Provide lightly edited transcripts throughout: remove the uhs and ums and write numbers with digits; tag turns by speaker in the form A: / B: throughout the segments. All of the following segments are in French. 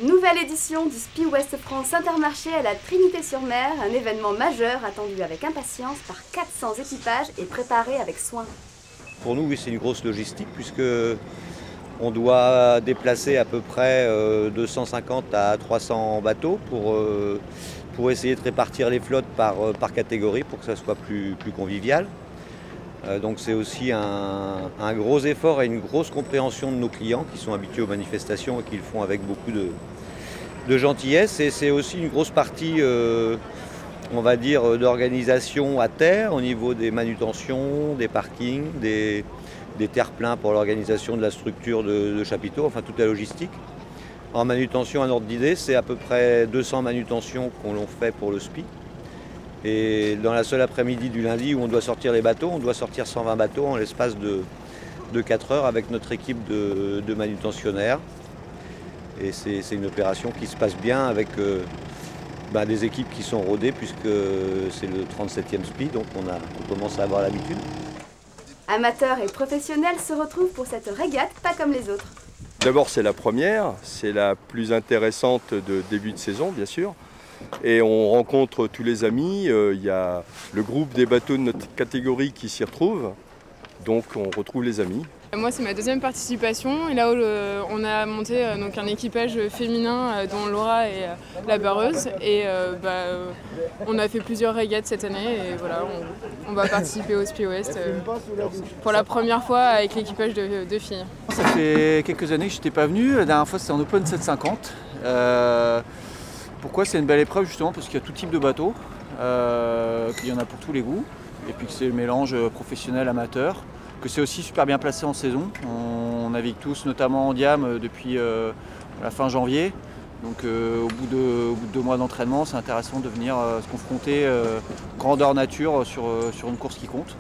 A: Nouvelle édition du SPI Ouest France Intermarché à la Trinité-sur-Mer, un événement majeur attendu avec impatience par 400 équipages et préparé avec soin.
B: Pour nous, oui, c'est une grosse logistique puisque on doit déplacer à peu près 250 à 300 bateaux pour essayer de répartir les flottes par catégorie pour que ça soit plus convivial. Donc c'est aussi un gros effort et une grosse compréhension de nos clients qui sont habitués aux manifestations et qui le font avec beaucoup de gentillesse. Et c'est aussi une grosse partie, on va dire, d'organisation à terre au niveau des manutentions, des parkings, des terre-pleins pour l'organisation de la structure de chapiteaux, enfin toute la logistique. En manutention, un ordre d'idée, c'est à peu près 200 manutentions qu'on fait pour le SPI. Et dans la seule après-midi du lundi où on doit sortir les bateaux, on doit sortir 120 bateaux en l'espace de 4 heures avec notre équipe de manutentionnaires. Et c'est une opération qui se passe bien avec des équipes qui sont rodées puisque c'est le 37e SPI, donc on commence à avoir l'habitude.
A: Amateurs et professionnels se retrouvent pour cette régate pas comme les autres.
C: D'abord c'est la première, c'est la plus intéressante de début de saison bien sûr. Et on rencontre tous les amis, il y a le groupe des bateaux de notre catégorie qui s'y retrouve, donc on retrouve les amis.
D: Moi c'est ma deuxième participation et là on a monté donc un équipage féminin dont Laura est la barreuse et on a fait plusieurs régates cette année et voilà on va participer au SPI Ouest pour la première fois avec l'équipage de filles.
E: Ça fait quelques années que je n'étais pas venu, la dernière fois c'était en Open 750. Pourquoi c'est une belle épreuve justement parce qu'il y a tout type de bateaux, qu'il y en a pour tous les goûts et puis que c'est le mélange professionnel-amateur. Que c'est aussi super bien placé en saison. On navigue tous, notamment en diam, depuis la fin janvier. Donc au bout de 2 mois d'entraînement, c'est intéressant de venir se confronter grandeur nature sur une course qui compte.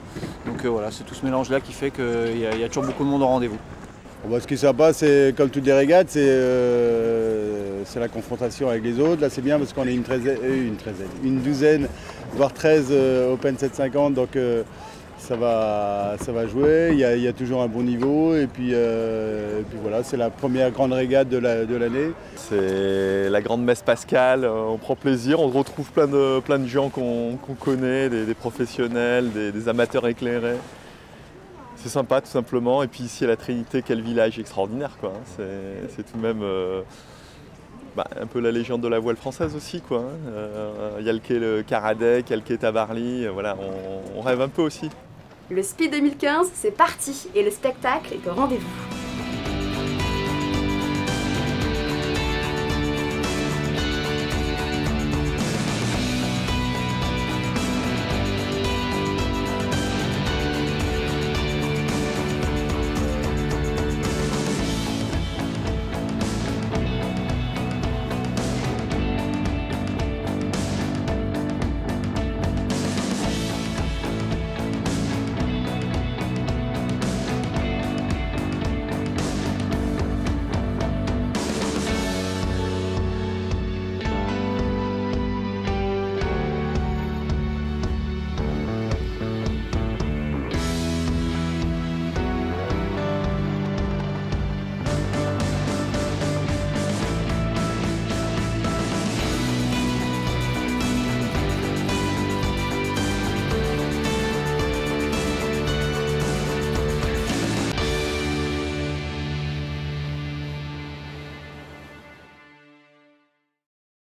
E: Donc voilà, c'est tout ce mélange-là qui fait qu'il y a toujours beaucoup de monde au rendez-vous.
F: Ce qui est sympa, c'est comme toutes les régates, c'est la confrontation avec les autres. Là c'est bien parce qu'on est une douzaine, voire 13 Open 750. Donc, ça va jouer, il y a toujours un bon niveau et puis voilà, c'est la première grande régate de l'année.
G: C'est la grande messe pascale, on prend plaisir, on retrouve plein de gens qu'on connaît, des professionnels, des amateurs éclairés. C'est sympa tout simplement, et puis ici à la Trinité, quel village extraordinaire quoi. C'est tout de même un peu la légende de la voile française aussi quoi. Il y a le quai le Caradec, il y a le quai Tabarly, voilà, on rêve un peu aussi.
A: Le SPI 2015, c'est parti et le spectacle est au rendez-vous.